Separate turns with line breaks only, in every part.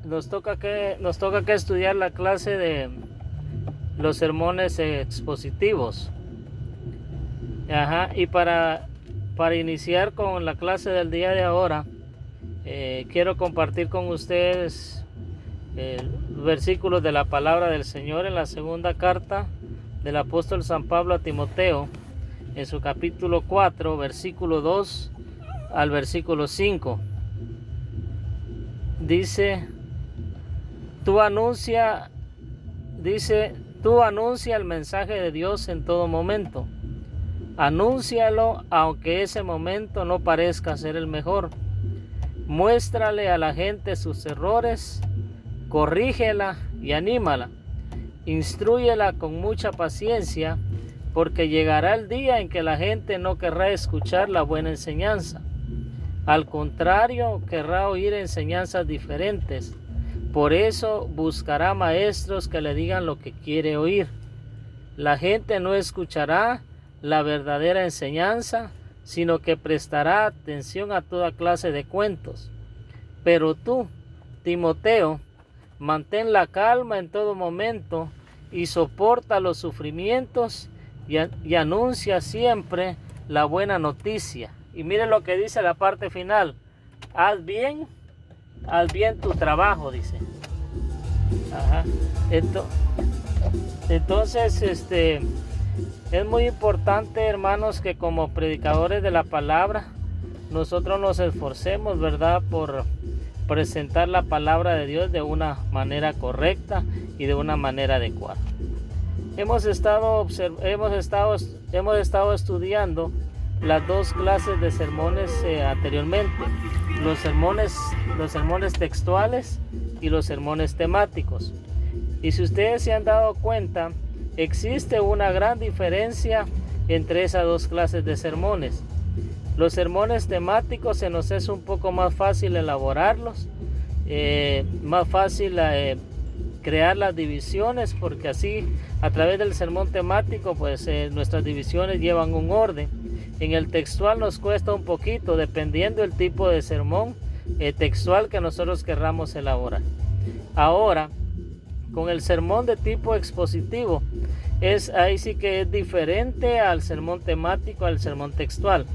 nos toca que estudiar la clase de los sermones expositivos. Y para iniciar con la clase del día de ahora, quiero compartir con ustedes versículos de la palabra del Señor en la segunda carta del apóstol San Pablo a Timoteo, en su capítulo 4, versículo 2 al versículo 5. Dice, tú anuncia el mensaje de Dios en todo momento. Anúncialo aunque ese momento no parezca ser el mejor. Muéstrale a la gente sus errores, corrígela y anímala. Instrúyela con mucha paciencia, porque llegará el día en que la gente no querrá escuchar la buena enseñanza. Al contrario, querrá oír enseñanzas diferentes. Por eso buscará maestros que le digan lo que quiere oír. La gente no escuchará la verdadera enseñanza, sino que prestará atención a toda clase de cuentos. Pero tú, Timoteo, mantén la calma en todo momento y soporta los sufrimientos y anuncia siempre la buena noticia. Y mire lo que dice la parte final: haz bien tu trabajo, dice. Entonces, es muy importante, hermanos, que como predicadores de la palabra, nosotros nos esforcemos, ¿verdad?, por presentar la palabra de Dios de una manera correcta y de una manera adecuada. Hemos estado estudiando las dos clases de sermones anteriormente, los sermones textuales y los sermones temáticos. Y si ustedes se han dado cuenta, existe una gran diferencia entre esas dos clases de sermones. Los sermones temáticos se nos es un poco más fácil elaborarlos, más fácil crear las divisiones, porque así a través del sermón temático pues nuestras divisiones llevan un orden. En el textual nos cuesta un poquito, dependiendo del tipo de sermón textual que nosotros querramos elaborar. Ahora, con el sermón de tipo expositivo, ahí sí que es diferente al sermón temático, al sermón textual.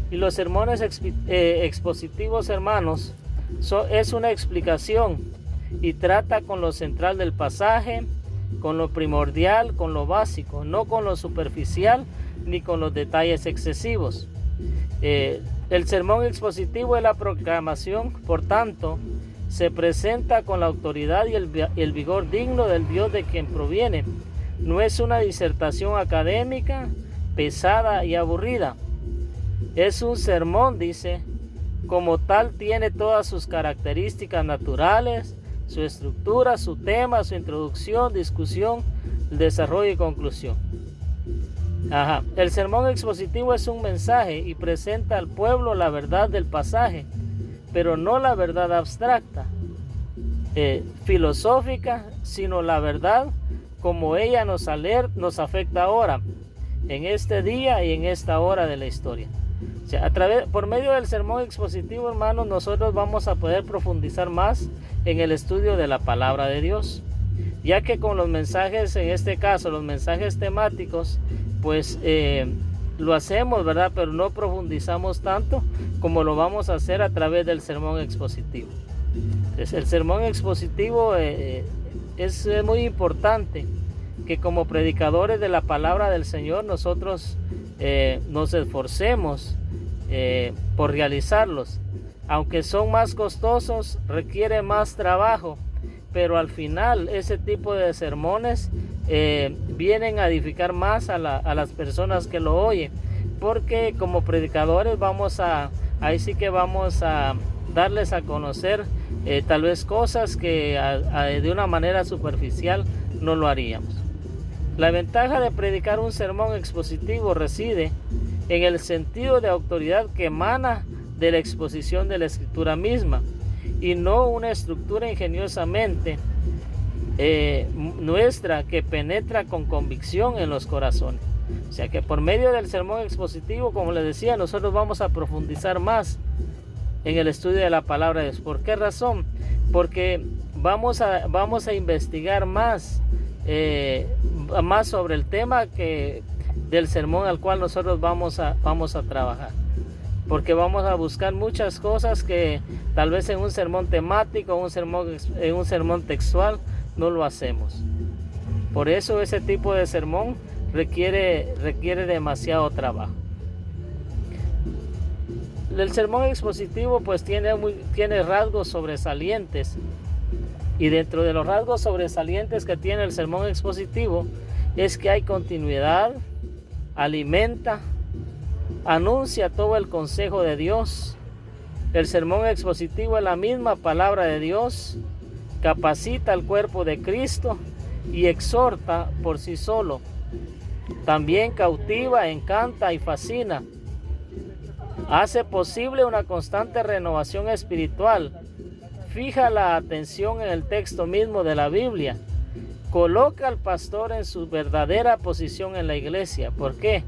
Y los sermones expositivos, hermanos, es una explicación y trata con lo central del pasaje, con lo primordial, con lo básico, no con lo superficial ni con los detalles excesivos. El sermón expositivo es la proclamación, por tanto, se presenta con la autoridad y el vigor digno del Dios de quien proviene. No es una disertación académica, pesada y aburrida. Es un sermón, dice, como tal tiene todas sus características naturales, su estructura, su tema, su introducción, discusión, desarrollo y conclusión. El sermón expositivo es un mensaje y presenta al pueblo la verdad del pasaje, pero no la verdad abstracta, filosófica, sino la verdad como ella nos afecta ahora, en este día y en esta hora de la historia. O sea, por medio del sermón expositivo, hermanos, nosotros vamos a poder profundizar más en el estudio de la palabra de Dios, ya que con los mensajes, en este caso los mensajes temáticos, pues lo hacemos, ¿verdad?, pero no profundizamos tanto como lo vamos a hacer a través del sermón expositivo. Entonces, el sermón expositivo es muy importante que como predicadores de la palabra del Señor nosotros nos esforcemos por realizarlos. Aunque son más costosos, requiere más trabajo, pero al final ese tipo de sermones vienen a edificar más a las personas que lo oyen, porque como predicadores ahí sí que vamos a darles a conocer tal vez cosas que de una manera superficial no lo haríamos. La ventaja de predicar un sermón expositivo reside en el sentido de autoridad que emana de la exposición de la escritura misma, y no una estructura ingeniosamente nuestra que penetra con convicción en los corazones. O sea que por medio del sermón expositivo, como les decía, nosotros vamos a profundizar más en el estudio de la palabra de Dios. ¿Por qué razón? Porque vamos a investigar más, más sobre el tema del sermón al cual nosotros vamos a trabajar. Porque vamos a buscar muchas cosas que tal vez en un sermón temático, en un sermón textual, no lo hacemos. Por eso ese tipo de sermón requiere demasiado trabajo. El sermón expositivo pues tiene rasgos sobresalientes, y dentro de los rasgos sobresalientes que tiene el sermón expositivo es que hay continuidad, alimenta, anuncia todo el consejo de Dios. El sermón expositivo es la misma palabra de Dios, capacita al cuerpo de Cristo y exhorta por sí solo. También cautiva, encanta y fascina. Hace posible una constante renovación espiritual. Fija la atención en el texto mismo de la Biblia. Coloca al pastor en su verdadera posición en la iglesia. ¿Por qué?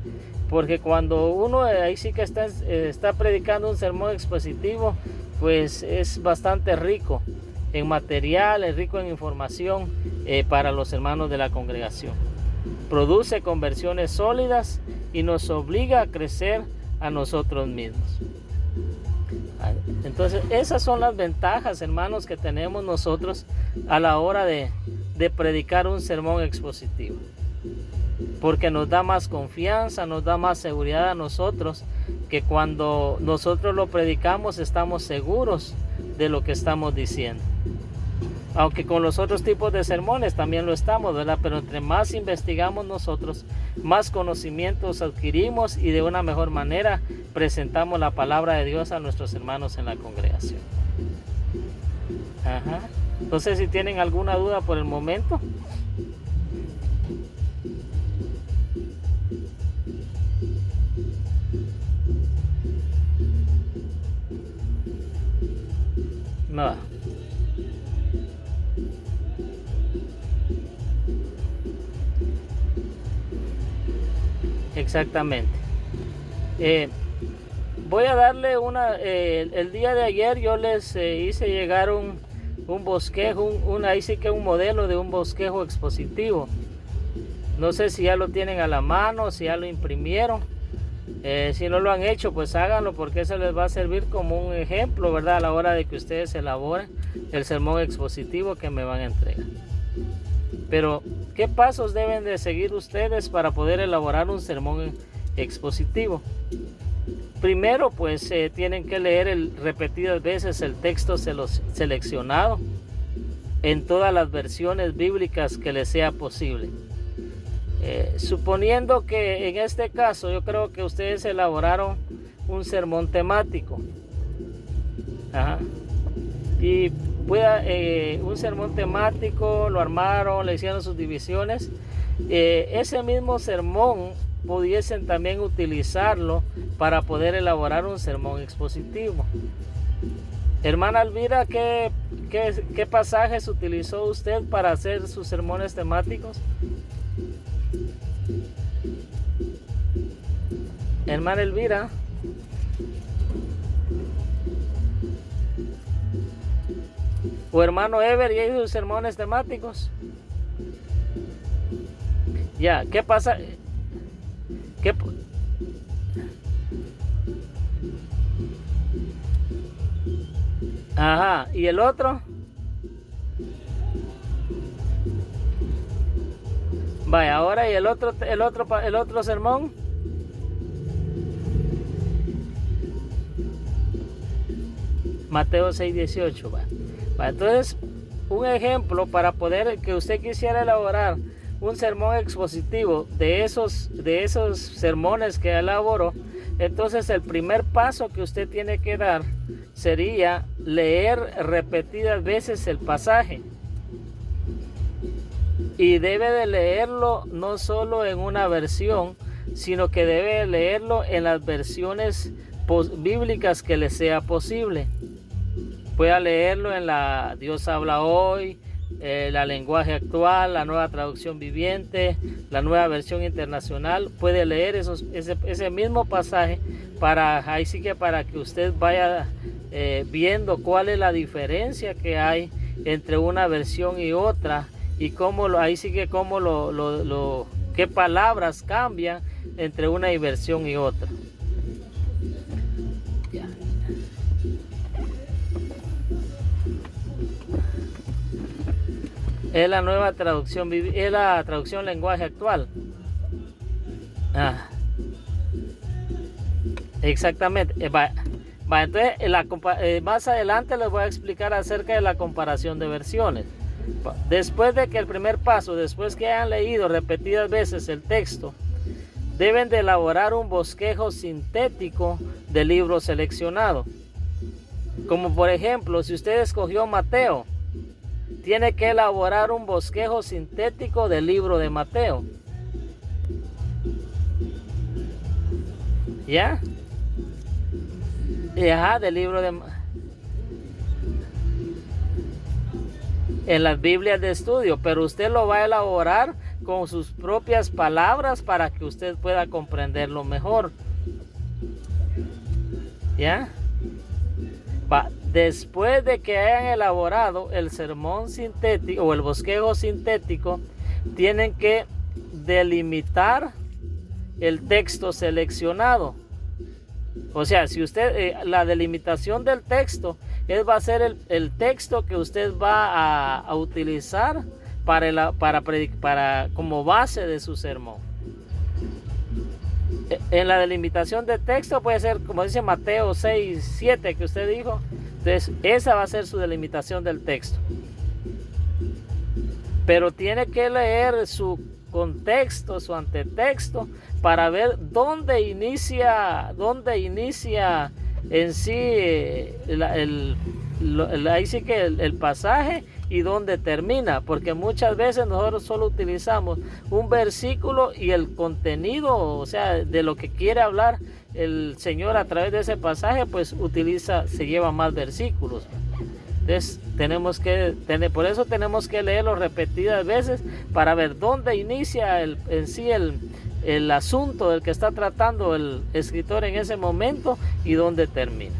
Porque cuando uno ahí sí que está predicando un sermón expositivo, pues es bastante rico en material, es rico en información para los hermanos de la congregación. Produce conversiones sólidas y nos obliga a crecer a nosotros mismos. Entonces esas son las ventajas, hermanos, que tenemos nosotros a la hora de predicar un sermón expositivo, porque nos da más confianza, nos da más seguridad a nosotros, que cuando nosotros lo predicamos estamos seguros de lo que estamos diciendo. Aunque con los otros tipos de sermones también lo estamos, ¿verdad? Pero entre más investigamos nosotros, más conocimientos adquirimos y de una mejor manera presentamos la palabra de Dios a nuestros hermanos en la congregación. Ajá. Entonces, si tienen alguna duda por el momento. No. Exactamente. Voy a darle el día de ayer yo les hice llegar un bosquejo, ahí sí que un modelo de un bosquejo expositivo. No sé si ya lo tienen a la mano, si ya lo imprimieron. Si no lo han hecho, pues háganlo, porque eso les va a servir como un ejemplo, ¿verdad? A la hora de que ustedes elaboren el sermón expositivo que me van a entregar. Pero, ¿qué pasos deben de seguir ustedes para poder elaborar un sermón expositivo? Primero, pues tienen que leer repetidas veces el texto seleccionado en todas las versiones bíblicas que les sea posible. Suponiendo que en este caso yo creo que ustedes elaboraron un sermón temático. Ajá. Y un sermón temático, lo armaron, le hicieron sus divisiones. Ese mismo sermón pudiesen también utilizarlo para poder elaborar un sermón expositivo. Hermana Elvira, ¿qué pasajes utilizó usted para hacer sus sermones temáticos? Hermana Elvira. O hermano Ever, ¿y hizo sus sermones temáticos? Ya, ¿qué pasa? Ajá, ¿y el otro? Vaya, ahora y el otro sermón. Mateo 6:18. Va. Entonces, un ejemplo para poder que usted quisiera elaborar un sermón expositivo de esos sermones que elaboró. Entonces, el primer paso que usted tiene que dar sería leer repetidas veces el pasaje. Y debe de leerlo no solo en una versión, sino que debe de leerlo en las versiones bíblicas que le sea posible. Pueda leerlo en la Dios habla hoy, la lenguaje actual, la nueva traducción viviente, la nueva versión internacional. Puede leer ese mismo pasaje para que usted vaya viendo cuál es la diferencia que hay entre una versión y otra, y cómo ahí sigue cómo qué palabras cambian entre una versión y otra. Es la nueva traducción, es la traducción lenguaje actual. Exactamente. Entonces, más adelante les voy a explicar acerca de la comparación de versiones. Después de que el primer paso, después que hayan leído repetidas veces el texto, deben de elaborar un bosquejo sintético del libro seleccionado. Como por ejemplo, si usted escogió Mateo, tiene que elaborar un bosquejo sintético del libro de Mateo. ¿Ya? Del libro de... En las Biblias de estudio, pero usted lo va a elaborar con sus propias palabras para que usted pueda comprenderlo mejor. ¿Ya? Después de que hayan elaborado el sermón sintético o el bosquejo sintético, tienen que delimitar el texto seleccionado. O sea, si usted, la delimitación del texto va a ser el texto que usted va a utilizar para como base de su sermón. En la delimitación del texto puede ser, como dice Mateo 6, 7 que usted dijo. Entonces, esa va a ser su delimitación del texto. Pero tiene que leer su contexto, su antetexto, para ver dónde inicia en sí ahí sí que el pasaje y dónde termina, porque muchas veces nosotros solo utilizamos un versículo y el contenido, o sea, de lo que quiere hablar el Señor a través de ese pasaje, pues se lleva más versículos. Entonces por eso tenemos que leerlo repetidas veces para ver dónde inicia en sí el asunto del que está tratando el escritor en ese momento y dónde termina.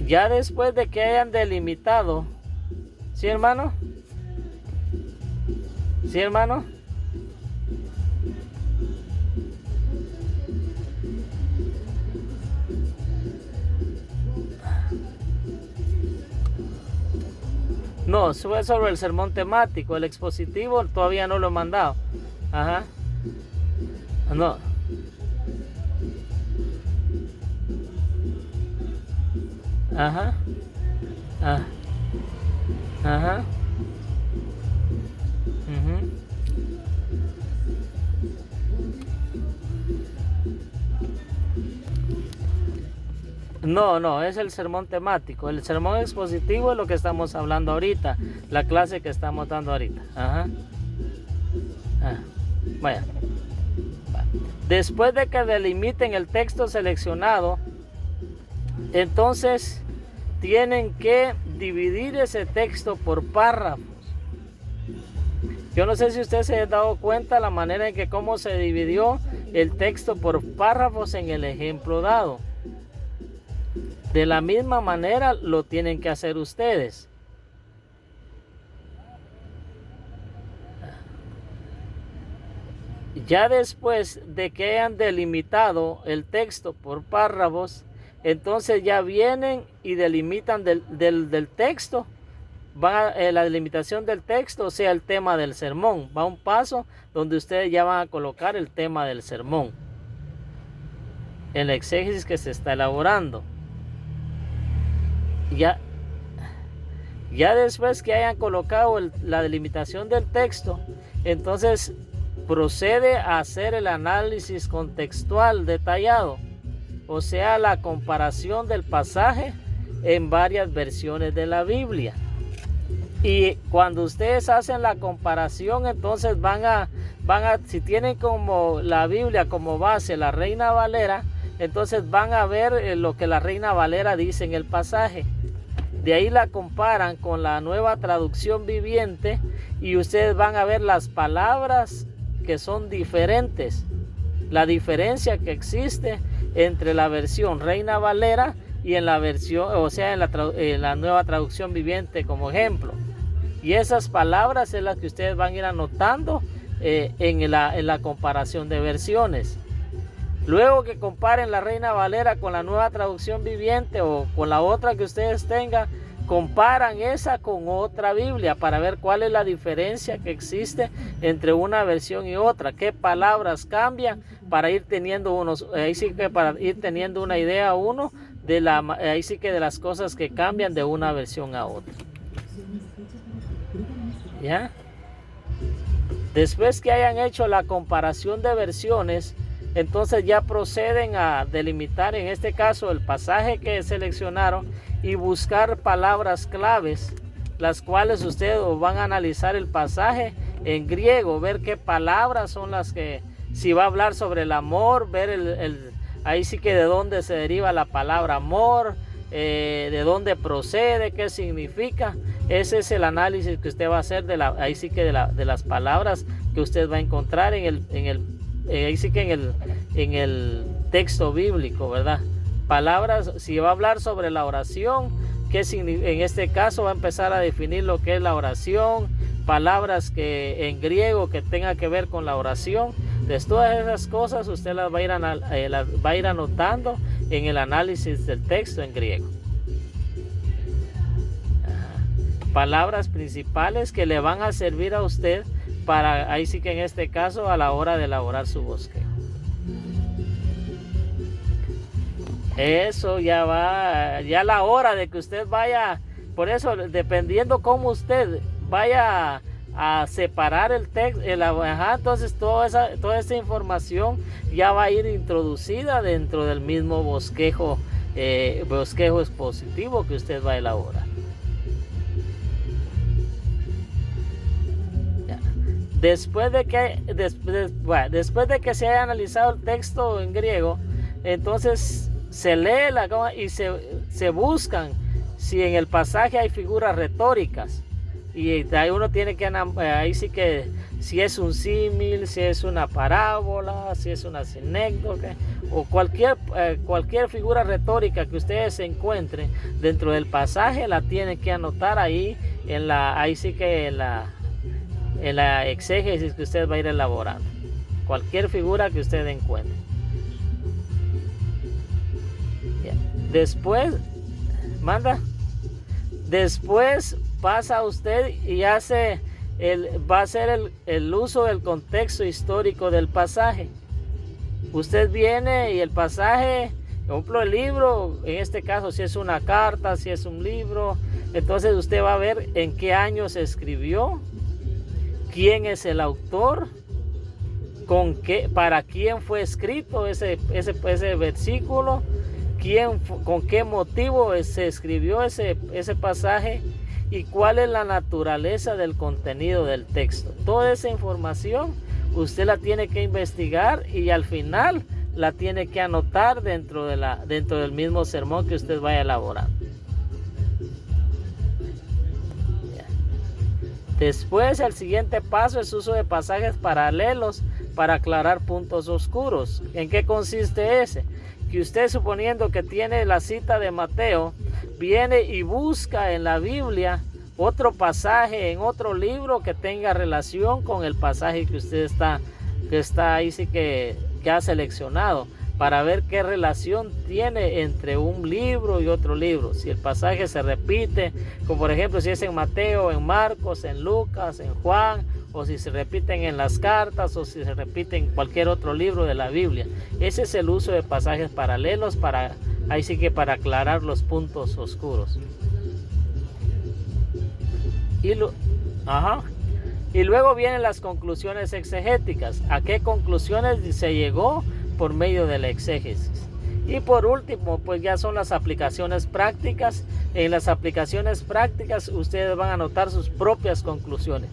Ya después de que hayan delimitado, ¿sí, hermano? ¿Sí, hermano? No, fue sobre el sermón temático. El expositivo todavía no lo he mandado. No. No, es el sermón temático. El sermón expositivo es lo que estamos hablando ahorita, la clase que estamos dando ahorita. Vaya. Después de que delimiten el texto seleccionado, entonces tienen que dividir ese texto por párrafos. Yo no sé si usted se ha dado cuenta la manera en que cómo se dividió el texto por párrafos en el ejemplo dado. De la misma manera lo tienen que hacer ustedes. Ya después de que hayan delimitado el texto por párrafos, entonces ya vienen y delimitan del texto. Va la delimitación del texto, o sea, el tema del sermón. Va un paso donde ustedes ya van a colocar el tema del sermón en la exégesis que se está elaborando. Ya después que hayan colocado la delimitación del texto, entonces procede a hacer el análisis contextual detallado, o sea, la comparación del pasaje en varias versiones de la Biblia. Y cuando ustedes hacen la comparación, entonces van a si tienen como la Biblia como base la Reina Valera, entonces van a ver lo que la Reina Valera dice en el pasaje. De ahí la comparan con la Nueva Traducción Viviente y ustedes van a ver las palabras que son diferentes, la diferencia que existe entre la versión Reina Valera y en la versión, o sea, en la Nueva Traducción Viviente como ejemplo. Y esas palabras es las que ustedes van a ir anotando en la comparación de versiones. Luego que comparen la Reina Valera con la Nueva Traducción Viviente o con la otra que ustedes tengan, comparan esa con otra Biblia para ver cuál es la diferencia que existe entre una versión y otra, qué palabras cambian para ir teniendo para ir teniendo una idea uno de de las cosas que cambian de una versión a otra. ¿Ya? Después que hayan hecho la comparación de versiones, entonces ya proceden a delimitar en este caso el pasaje que seleccionaron y buscar palabras claves, las cuales ustedes van a analizar el pasaje en griego, ver qué palabras son las que, si va a hablar sobre el amor, ver ahí sí que de dónde se deriva la palabra amor, de dónde procede, qué significa. Ese es el análisis que usted va a hacer de las palabras que usted va a encontrar en el texto bíblico, ¿verdad? Palabras, si va a hablar sobre la oración, en este caso va a empezar a definir lo que es la oración, palabras que en griego que tenga que ver con la oración. Entonces todas esas cosas usted las va a ir anotando en el análisis del texto en griego. Palabras principales que le van a servir a usted para, ahí sí que en este caso, a la hora de elaborar su bosquejo. Eso ya va, ya la hora de que usted vaya, por eso dependiendo cómo usted vaya a separar el texto, entonces toda esa información ya va a ir introducida dentro del mismo bosquejo expositivo que usted va a elaborar. Después de que se haya analizado el texto en griego, entonces se lee y se buscan si en el pasaje hay figuras retóricas. Y ahí uno tiene que, ahí sí que, si es un símil, si es una parábola, si es una anécdota, o cualquier figura retórica que ustedes encuentren dentro del pasaje, la tienen que anotar ahí en la exégesis que usted va a ir elaborando. Cualquier figura que usted encuentre. Después pasa usted y va a hacer el uso del contexto histórico del pasaje. Usted viene y el pasaje, por ejemplo el libro, en este caso si es una carta, si es un libro, entonces usted va a ver en qué año se escribió, quién es el autor, para quién fue escrito ese versículo, con qué motivo se escribió ese pasaje y cuál es la naturaleza del contenido del texto. Toda esa información usted la tiene que investigar y al final la tiene que anotar dentro del mismo sermón que usted vaya elaborando. Después, el siguiente paso es uso de pasajes paralelos para aclarar puntos oscuros. ¿En qué consiste ese? Que usted, suponiendo que tiene la cita de Mateo, viene y busca en la Biblia otro pasaje en otro libro que tenga relación con el pasaje que usted está ahí sí que ha seleccionado, para ver qué relación tiene entre un libro y otro libro. Si el pasaje se repite, como por ejemplo si es en Mateo, en Marcos, en Lucas, en Juan, o si se repiten en las cartas, o si se repite en cualquier otro libro de la Biblia. Ese es el uso de pasajes paralelos para aclarar los puntos oscuros. Y luego vienen las conclusiones exegéticas. ¿A qué conclusiones se llegó por medio de la exégesis? Y por último, pues ya son las aplicaciones prácticas. En las aplicaciones prácticas ustedes van a anotar sus propias conclusiones.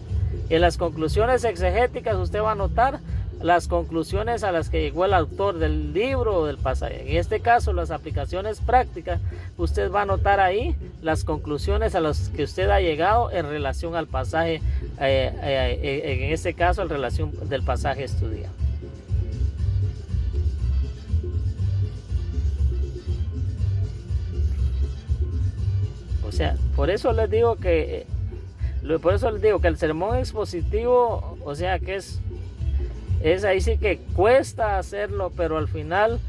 En las conclusiones exegéticas usted va a anotar las conclusiones a las que llegó el autor del libro o del pasaje. En este caso, las aplicaciones prácticas, usted va a anotar ahí las conclusiones a las que usted ha llegado en relación al pasaje, en este caso en relación del pasaje estudiado. O sea, por eso les digo que el sermón expositivo, o sea, que es ahí sí que cuesta hacerlo, pero al final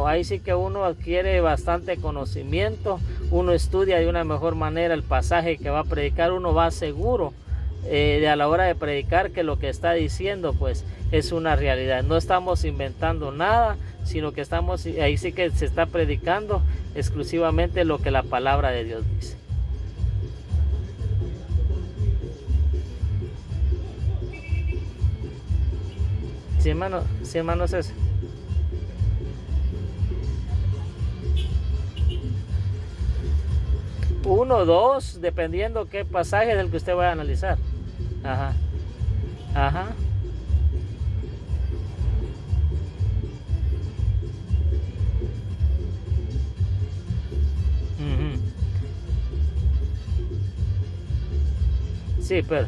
ahí sí que uno adquiere bastante conocimiento, uno estudia de una mejor manera el pasaje que va a predicar, uno va seguro a la hora de predicar que lo que está diciendo pues es una realidad. No estamos inventando nada, sino que ahí sí que se está predicando exclusivamente lo que la palabra de Dios dice. Sí, hermano César. Uno, dos, dependiendo qué pasaje del que usted vaya a analizar. Ajá. Ajá. Uh-huh. Sí, pero.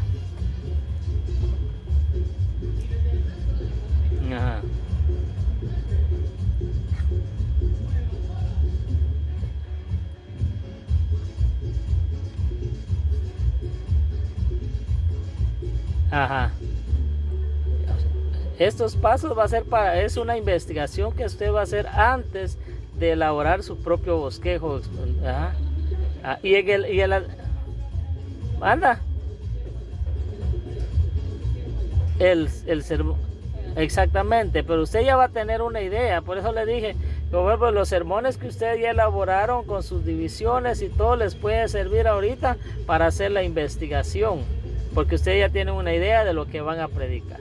Ajá. Ajá. Estos pasos es una investigación que usted va a hacer antes de elaborar su propio bosquejo. Ajá. Anda, el sermón. Exactamente, pero usted ya va a tener una idea, por eso le dije, por ejemplo, los sermones que ustedes ya elaboraron con sus divisiones y todo les puede servir ahorita para hacer la investigación, porque ustedes ya tienen una idea de lo que van a predicar.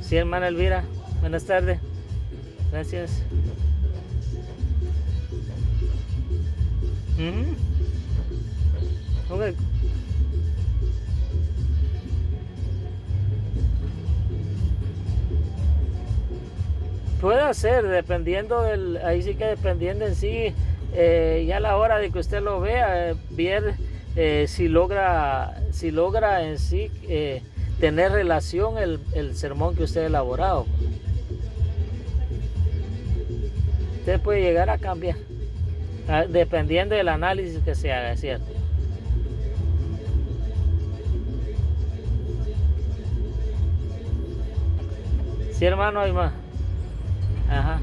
Sí, hermana Elvira, buenas tardes. Gracias. Okay. Puede ser, dependiendo ahí sí que dependiendo en sí, ya a la hora de que usted lo vea, ver si logra en sí tener relación el sermón que usted ha elaborado. Usted puede llegar a cambiar, dependiendo del análisis que se haga, ¿cierto? Sí, hermano Ismael. Ajá.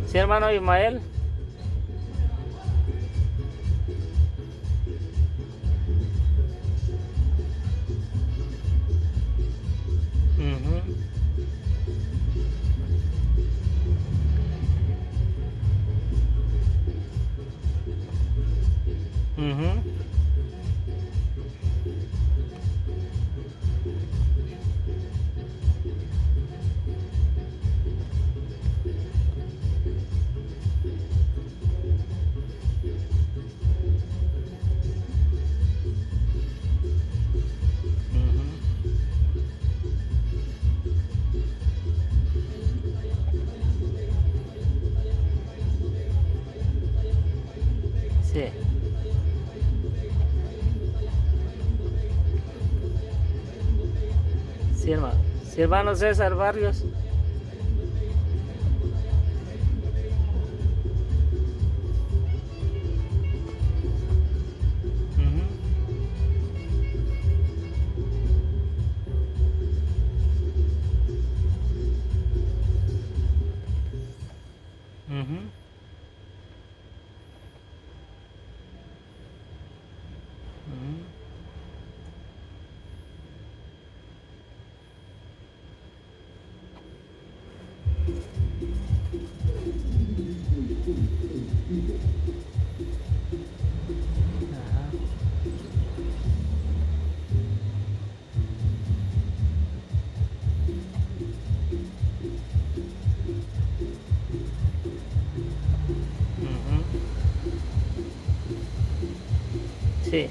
Sí, hermano Ismael. Sí. Sí, hermano. Sí, hermano César Barrios. Sí.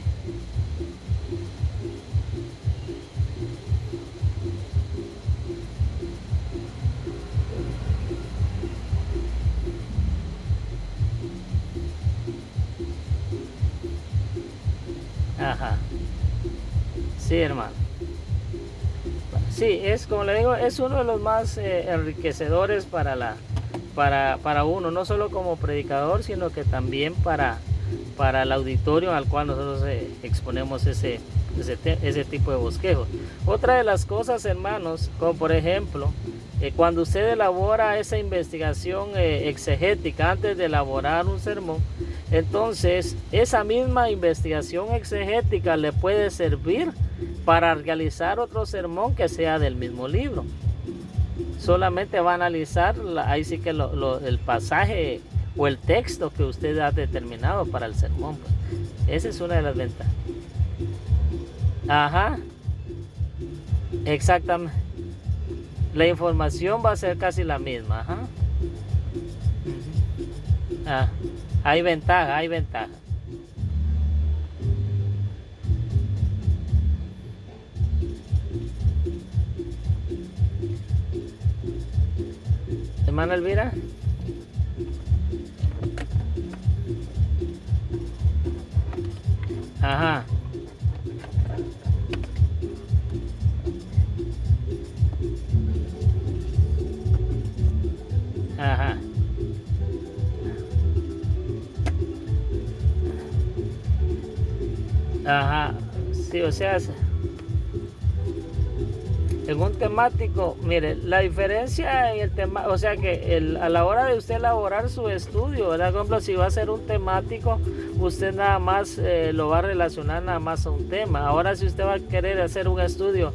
Ajá. Sí, hermano. Sí, es como le digo, es uno de los más enriquecedores para uno, no solo como predicador, sino que también para el auditorio al cual nosotros exponemos ese tipo de bosquejos. Otra de las cosas, hermanos, como por ejemplo, cuando usted elabora esa investigación exegética antes de elaborar un sermón, entonces esa misma investigación exegética le puede servir para realizar otro sermón que sea del mismo libro. Solamente va a analizar ahí sí que el pasaje o el texto que usted ha determinado para el sermón, pues. Esa es una de las ventajas. Ajá, exactamente. La información va a ser casi la misma. Ajá. Ah, hay ventaja, hay ventaja. Hermana Elvira. Ajá. Ajá. Ajá. Sí, o sea, en un temático, mire, la diferencia en el tema, o sea que a la hora de usted elaborar su estudio, ¿verdad? Por ejemplo, si va a ser un temático, usted nada más lo va a relacionar nada más a un tema. Ahora si usted va a querer hacer un estudio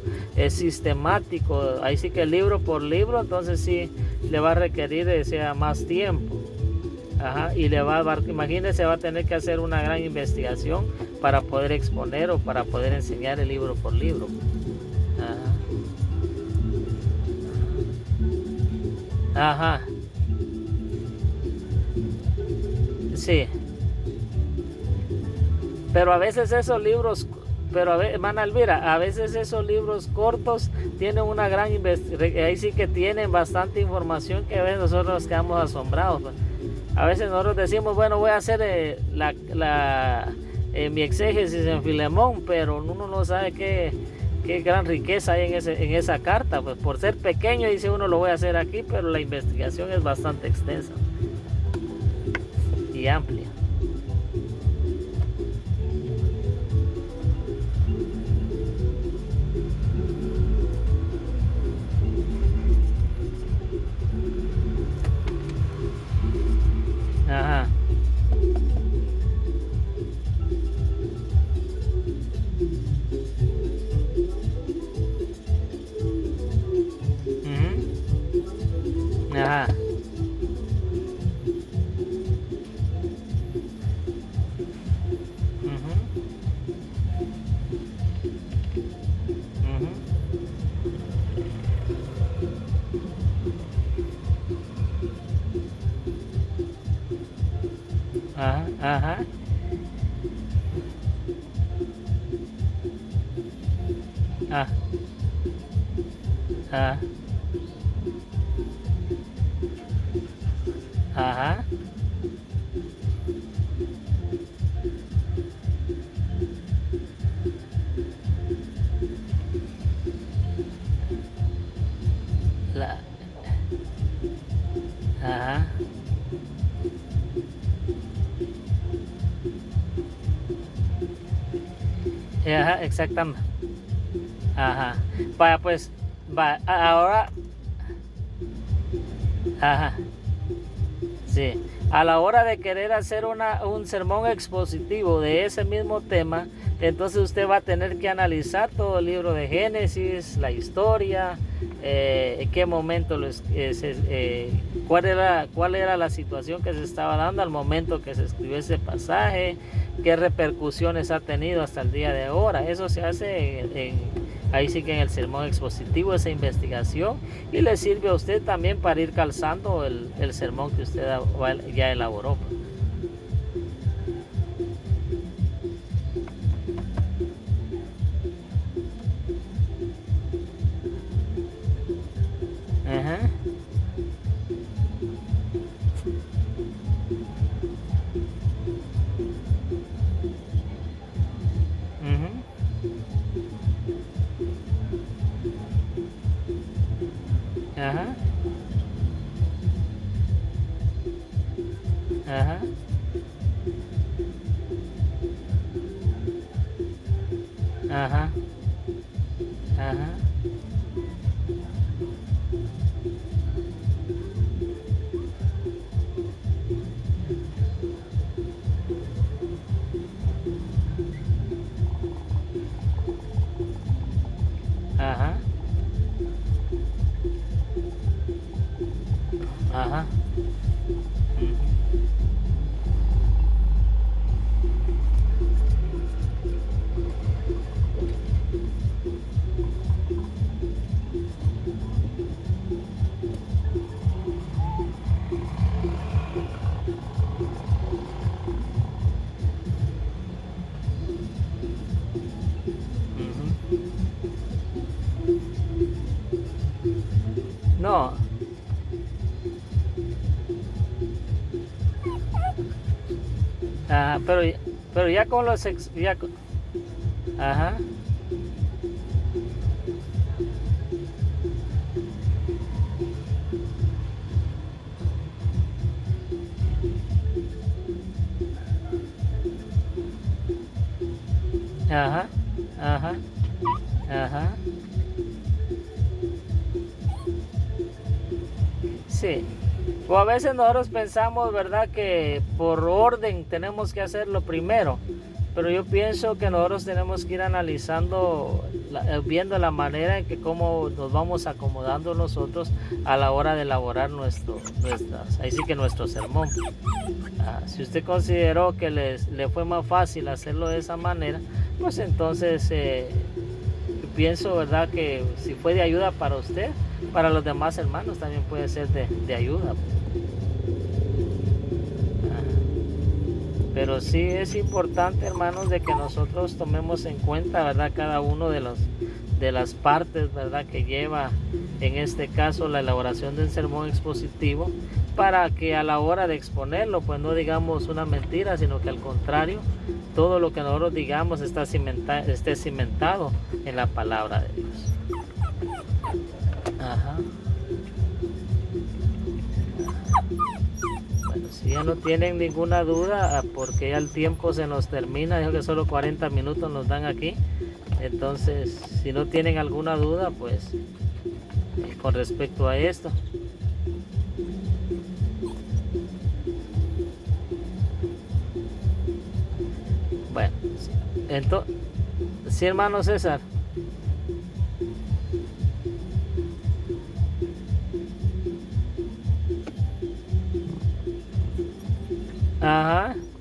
sistemático, ahí sí que libro por libro, entonces sí le va a requerir sea más tiempo. Ajá, y imagínese, va a tener que hacer una gran investigación para poder exponer o para poder enseñar el libro por libro. Ajá. Ajá. Sí. Pero a veces esos libros, hermana Elvira, a veces esos libros cortos tienen una gran investigación, ahí sí que tienen bastante información que a veces nosotros nos quedamos asombrados. Pues. A veces nosotros decimos, bueno, voy a hacer mi exégesis en Filemón, pero uno no sabe qué gran riqueza hay en esa carta. Pues por ser pequeño dice uno lo voy a hacer aquí, pero la investigación es bastante extensa y amplia. Ajá. Ajá. Ajá. Ajá. Ah. Ah. Ajá. Ajá. Ajá, exactamente. Ajá. Vaya, pues, ahora. Ajá. Sí. A la hora de querer hacer un sermón expositivo de ese mismo tema, entonces usted va a tener que analizar todo el libro de Génesis, la historia, en qué momento, cuál era la situación que se estaba dando al momento que se escribió ese pasaje, qué repercusiones ha tenido hasta el día de ahora. Eso se hace ahí sí que en el sermón expositivo, esa investigación, y le sirve a usted también para ir calzando el sermón que usted ya elaboró. Ajá. Ajá. Ajá. Ajá. Ajá. Ajá. Ajá. Ujú. No. Ajá, pero ya con los ajá. Ajá. Ajá. Ajá. Sí. O a veces nosotros pensamos, ¿verdad?, que por orden tenemos que hacerlo primero. Pero yo pienso que nosotros tenemos que ir analizando, viendo la manera en que cómo nos vamos acomodando nosotros a la hora de elaborar ahí sí que nuestro sermón. Si usted consideró que le fue más fácil hacerlo de esa manera, pues entonces pienso, ¿verdad?, que si fue de ayuda para usted, para los demás hermanos también puede ser de ayuda. Pero sí es importante, hermanos, de que nosotros tomemos en cuenta, ¿verdad?, cada uno de las partes, ¿verdad?, que lleva en este caso la elaboración del sermón expositivo, para que a la hora de exponerlo pues no digamos una mentira, sino que al contrario, todo lo que nosotros digamos esté cimentado en la palabra de Dios. Ajá. Bueno, si ya no tienen ninguna duda, porque ya el tiempo se nos termina, dijo que solo 40 minutos nos dan aquí. Entonces, si no tienen alguna duda, pues con respecto a esto. Bueno, sí. Entonces, sí, hermano César. Ajá.